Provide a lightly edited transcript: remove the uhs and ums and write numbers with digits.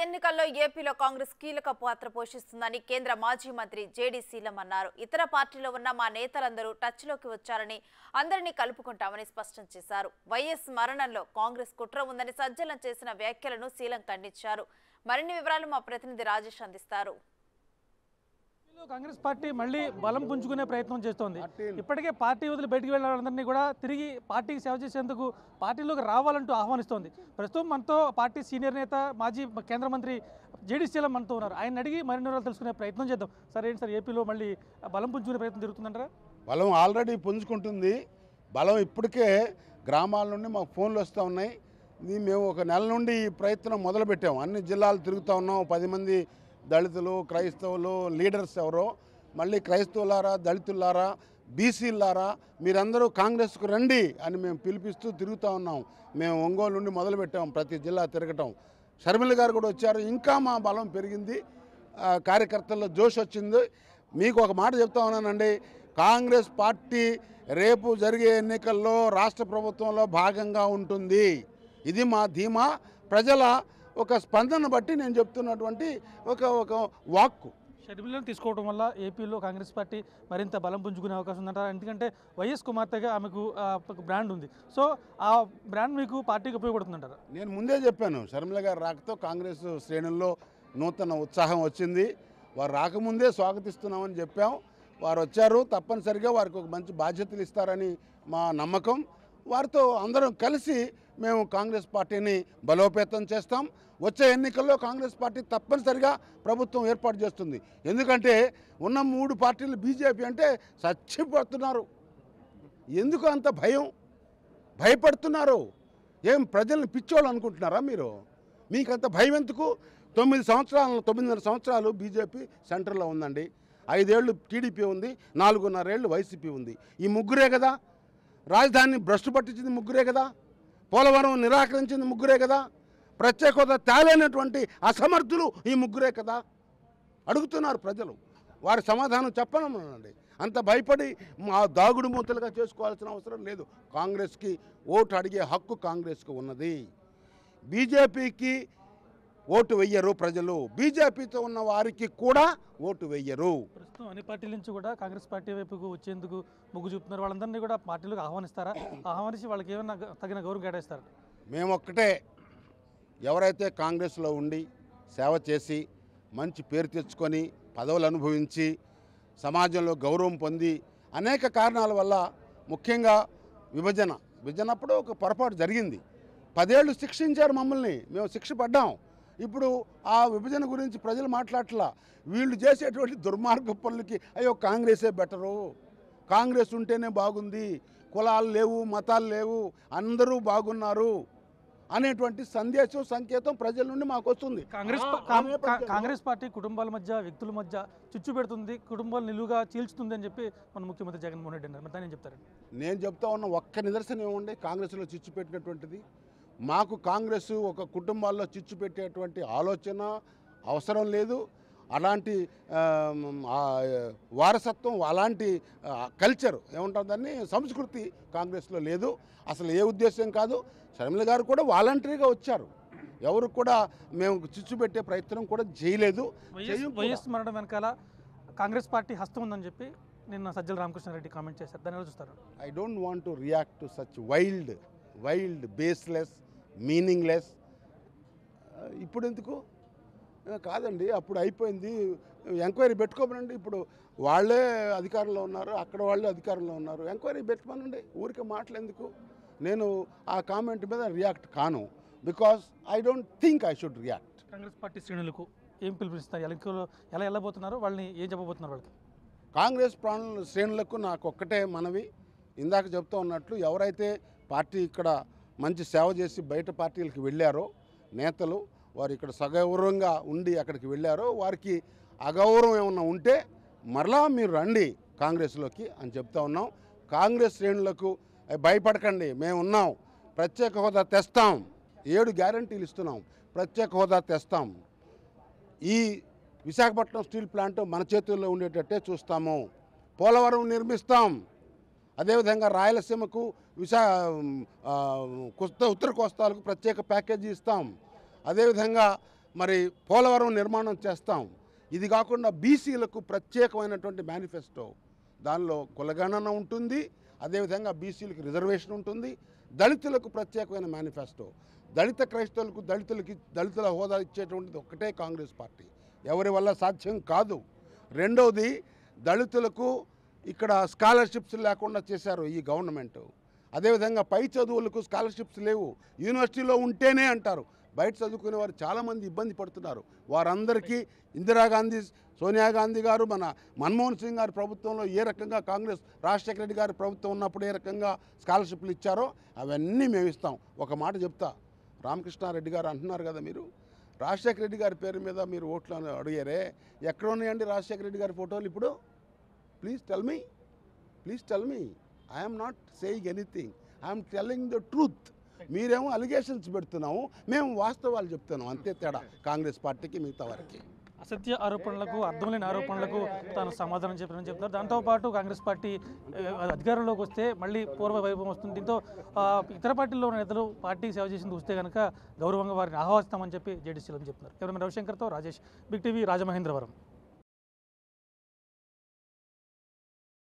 ఎన్నికల్లో ఏపీలో కాంగ్రెస్ కీలక పాత్ర పోషిస్తుందని కేంద్ర మాజీ మంత్రి జేడీ శీలం అన్నారు. ఇతర పార్టీలో ఉన్న మా నేతలందరూ టచ్లోకి వచ్చారని అందరినీ కలుపుకుంటామని స్పష్టం చేశారు. వైఎస్ మరణంలో కాంగ్రెస్ కుట్ర ఉందని సజ్జలం చేసిన వ్యాఖ్యలను శీలం ఖండించారు. మరిన్ని వివరాలు మా ప్రతినిధి రాజేష్ అందిస్తారు. కాంగ్రెస్ పార్టీ మళ్ళీ బలం పుంజుకునే ప్రయత్నం చేస్తోంది. ఇప్పటికే పార్టీ వదిలి బయటికి వెళ్ళిన వాళ్ళందరినీ కూడా తిరిగి పార్టీకి సేవ చేసేందుకు పార్టీలోకి రావాలంటూ ఆహ్వానిస్తోంది. ప్రస్తుతం మనతో పార్టీ సీనియర్ నేత మాజీ కేంద్ర మంత్రి జేడీ శీలం మనతో ఉన్నారు. ఆయన అడిగి మరిన్ని వివరాలు తెలుసుకునే ప్రయత్నం చేద్దాం. సరే ఏంటి సార్, ఏపీలో మళ్ళీ బలం పుంజుకునే ప్రయత్నం జరుగుతుందంటారా? బలం ఆల్రెడీ పుంజుకుంటుంది. బలం ఇప్పటికే గ్రామాల నుండి మాకు ఫోన్లు వస్తూ ఉన్నాయి. మేము ఒక నెల నుండి ఈ ప్రయత్నం మొదలుపెట్టాము. అన్ని జిల్లాలు తిరుగుతూ ఉన్నాం. 10 మంది దళితులు, క్రైస్తవులు లీడర్స్ ఎవరో మళ్ళీ క్రైస్తవులారా, దళితులారా, బీసీలారా మీరందరూ కాంగ్రెస్కు రండి అని మేము పిలిపిస్తూ తిరుగుతూ ఉన్నాం. మేము ఒంగోలు నుండి మొదలుపెట్టాం ప్రతి జిల్లా తిరగటం. షర్మిల గారు కూడా వచ్చారు. ఇంకా మా బలం పెరిగింది, కార్యకర్తల్లో జోష్ వచ్చింది. మీకు ఒక మాట చెప్తా ఉన్నానండి, కాంగ్రెస్ పార్టీ రేపు జరిగే ఎన్నికల్లో రాష్ట్ర ప్రభుత్వంలో భాగంగా ఉంటుంది. ఇది మా ధీమా. ప్రజల ఒక స్పందన బట్టి నేను చెప్తున్నటువంటి ఒక వాక్కు. షర్మిలను తీసుకోవడం వల్ల ఏపీలో కాంగ్రెస్ పార్టీ మరింత బలం పుంజుకునే అవకాశం ఉందంటారా? ఎందుకంటే వైఎస్ కుమార్తెగా ఆమెకు బ్రాండ్ ఉంది. సో ఆ బ్రాండ్ మీకు పార్టీకి ఉపయోగపడుతుందంటారా? నేను ముందే చెప్పాను, షర్మిల గారు రాకతో కాంగ్రెస్ శ్రేణుల్లో నూతన ఉత్సాహం వచ్చింది. వారు రాకముందే స్వాగతిస్తున్నామని చెప్పాం. వారు వచ్చారు. తప్పనిసరిగా వారికి ఒక మంచి బాధ్యతలు ఇస్తారని మా నమ్మకం. వారితో అందరం కలిసి మేము కాంగ్రెస్ పార్టీని బలోపేతం చేస్తాం. వచ్చే ఎన్నికల్లో కాంగ్రెస్ పార్టీ తప్పనిసరిగా ప్రభుత్వం ఏర్పాటు చేస్తుంది. ఎందుకంటే ఉన్న 3 పార్టీలు బీజేపీ అంటే చచ్చిపోతున్నారు. ఎందుకు అంత భయపడుతున్నారు? ఏం ప్రజల్ని పిచ్చోళ్ళు అనుకుంటున్నారా మీరు? మీకంత భయం ఎందుకు? 9.5 సంవత్సరాలు బీజేపీ సెంటర్లో ఉందండి. 5 ఏళ్ళు టీడీపీ ఉంది, 4.5 ఏళ్ళు వైసీపీ ఉంది. ఈ ముగ్గురే కదా. రాజధానిని భ్రష్టు పట్టించింది ముగ్గురే కదా. పోలవరం నిరాకరించింది ముగ్గురే కదా. ప్రత్యేక హోదా తేలేనటువంటి అసమర్థులు ఈ ముగ్గురే కదా. అడుగుతున్నారు ప్రజలు, వారి సమాధానం చెప్పనమనండి. అంత భయపడి మా దాగుడు మూతలుగా చేసుకోవాల్సిన అవసరం లేదు. కాంగ్రెస్కి ఓటు అడిగే హక్కు కాంగ్రెస్కి ఉన్నది. బీజేపీకి ఓటు వెయ్యరు ప్రజలు. బీజేపీతో ఉన్న వారికి కూడా ఓటు వెయ్యరు. ప్రస్తుతం అన్ని పార్టీల నుంచి కూడా కాంగ్రెస్ పార్టీ వైపుకు వచ్చేందుకు మొగ్గు చూపుతున్నారు. వాళ్ళందరినీ కూడా పార్టీలకు ఆహ్వానిస్తారా? ఆహ్వానించి వాళ్ళకి ఏమైనా తగిన గౌరవం కేటాయిస్తారా? మేము ఒక్కటే, ఎవరైతే కాంగ్రెస్లో ఉండి సేవ చేసి మంచి పేరు తెచ్చుకొని పదవులు అనుభవించి సమాజంలో గౌరవం పొంది అనేక కారణాల వల్ల, ముఖ్యంగా విభజనప్పుడు ఒక పొరపాటు జరిగింది. 10 ఏళ్ళు శిక్షించారు మమ్మల్ని, మేము శిక్ష పడ్డాం. ఇప్పుడు ఆ విభజన గురించి ప్రజలు మాట్లాడట్లా. వీళ్ళు చేసేటువంటి దుర్మార్గ పనులకి అయ్యో కాంగ్రెసే బెటరు, కాంగ్రెస్ ఉంటేనే బాగుంది, కులాలు లేవు, మతాలు లేవు, అందరూ బాగున్నారు అనేటువంటి సంకేతం ప్రజల నుండి మాకు వస్తుంది. కాంగ్రెస్ పార్టీ కుటుంబాల మధ్య, వ్యక్తుల మధ్య చిచ్చు పెడుతుంది, కుటుంబాలు నిలువుగా చీల్చుతుంది అని చెప్పి మన ముఖ్యమంత్రి జగన్మోహన్ రెడ్డి అన్నారు. దాన్ని ఏం చెప్తారు? నేను చెప్తా ఉన్న ఒక్క నిదర్శనం ఏముండే కాంగ్రెస్లో చిచ్చు పెట్టినటువంటిది? మాకు కాంగ్రెస్ ఒక కుటుంబాల్లో చిచ్చు పెట్టేటువంటి ఆలోచన అవసరం లేదు. అలాంటి వారసత్వం, అలాంటి కల్చర్ ఏమంటారు దాన్ని, సంస్కృతి కాంగ్రెస్లో లేదు. అసలు ఏ ఉద్దేశం కాదు. షర్మిల గారు కూడా వాలంటరీగా వచ్చారు. ఎవరు కూడా మేము చిచ్చు పెట్టే ప్రయత్నం కూడా చేయలేదు. వైఎస్ మరణం వెనకాల కాంగ్రెస్ పార్టీ హస్తం ఉందని చెప్పి నిన్న సజ్జల రామకృష్ణారెడ్డి కామెంట్ చేశారు. దాన్ని ఎలా చూస్తారు? I don't want to react to such wild baseless, meaningless. ఇప్పుడు ఎందుకు? కాదండి, అప్పుడు అయిపోయింది. ఎంక్వైరీ పెట్టుకోమనండి. ఇప్పుడు వాళ్ళే అధికారంలో ఉన్నారు, అక్కడ వాళ్ళే అధికారంలో ఉన్నారు. ఎంక్వైరీ పెట్టుకోమనండి. ఊరికే మాటలు ఎందుకు? నేను ఆ కామెంట్ మీద రియాక్ట్ కాను. Because I don't think I should react. Congress party శ్రేణులకు ఏం పిలుపునిస్తారు? ఎలా వెళ్ళబోతున్నారు? వాళ్ళని ఏం చెప్పబోతున్నారు? వాళ్ళకి కాంగ్రెస్ శ్రేణులకు నాకు ఒక్కటే మనవి. ఇందాక చెప్తూ ఉన్నట్లు, ఎవరైతే పార్టీ ఇక్కడ మంచి సేవ చేసి బయట పార్టీలకు వెళ్ళారో నేతలు, వారు ఇక్కడ సగౌరవంగా ఉండి అక్కడికి వెళ్ళారో, వారికి అగౌరవం ఏమన్నా ఉంటే మరలా మీరు రండి కాంగ్రెస్లోకి అని చెప్తా ఉన్నాం. కాంగ్రెస్ శ్రేణులకు భయపడకండి, మేము ఉన్నాం, ప్రత్యేక హోదా తెస్తాం, 7 గ్యారంటీలు ఇస్తున్నాం, ప్రత్యేక హోదా తెస్తాం, ఈ విశాఖపట్నం స్టీల్ ప్లాంట్ మన చేతుల్లో ఉండేటట్టే చూస్తాము, పోలవరం నిర్మిస్తాం, అదేవిధంగా రాయలసీమకు ఉత్తర కోస్తాలకు ప్రత్యేక ప్యాకేజీ ఇస్తాం, అదేవిధంగా మరి పోలవరం నిర్మాణం చేస్తాం. ఇది కాకుండా బీసీలకు ప్రత్యేకమైనటువంటి మేనిఫెస్టో, దానిలో కులగణన ఉంటుంది, అదేవిధంగా బీసీలకు రిజర్వేషన్ ఉంటుంది, దళితులకు ప్రత్యేకమైన మేనిఫెస్టో. దళిత క్రైస్తవులకు దళితుల హోదా ఇచ్చేటువంటిది ఒక్కటే కాంగ్రెస్ పార్టీ, ఎవరి వల్ల సాధ్యం కాదు. రెండవది, దళితులకు ఇక్కడ స్కాలర్షిప్స్ లేకుండా చేశారు ఈ గవర్నమెంట్. అదేవిధంగా పై చదువులకు స్కాలర్షిప్స్ లేవు, యూనివర్సిటీలో ఉంటేనే అంటారు. బయట చదువుకునే వారు చాలామంది ఇబ్బంది పడుతున్నారు. వారందరికీ ఇందిరాగాంధీ, సోనియా గాంధీ గారు, మన మన్మోహన్ సింగ్ గారి ప్రభుత్వంలో ఏ రకంగా, కాంగ్రెస్ రాజశేఖర రెడ్డి గారి ప్రభుత్వం ఉన్నప్పుడు ఏ రకంగా స్కాలర్షిప్లు ఇచ్చారో అవన్నీ మేము ఇస్తాం. ఒక మాట చెప్తా, రామకృష్ణారెడ్డి గారు అంటున్నారు కదా, మీరు రాజశేఖర రెడ్డి గారి పేరు మీద మీరు ఓట్లు అడిగారే, ఎక్కడ ఉన్నాయండి రాజశేఖర రెడ్డి గారి ఫోటోలు ఇప్పుడు? Please tell me. I'm not saying anything, I'm telling the truth. మీరేమో అలిగేషన్స్ పెడుతున్నాము, మేము వాస్తవాలు చెప్తున్నాం, అంతే తేడా కాంగ్రెస్ పార్టీకి మిగతా వారికి. అసత్య ఆరోపణలకు, అర్థం లేని ఆరోపణలకు తాను సమాధానం చెప్పారని చెప్తున్నారు. దాంతోపాటు కాంగ్రెస్ పార్టీ అధికారంలోకి వస్తే మళ్ళీ పూర్వ వైభవం వస్తుంది. దీంతో ఇతర పార్టీల్లో ఉన్న నేతలు పార్టీకి సేవ చేసింది వస్తే కనుక గౌరవంగా వారిని ఆహ్వానిస్తామని చెప్పి జేడీ సీఎం చెప్తున్నారు. కెమెరామెన్ రవిశంకర్తో రాజేష్, బిగ్ టీవీ, రాజమహేంద్రవరం.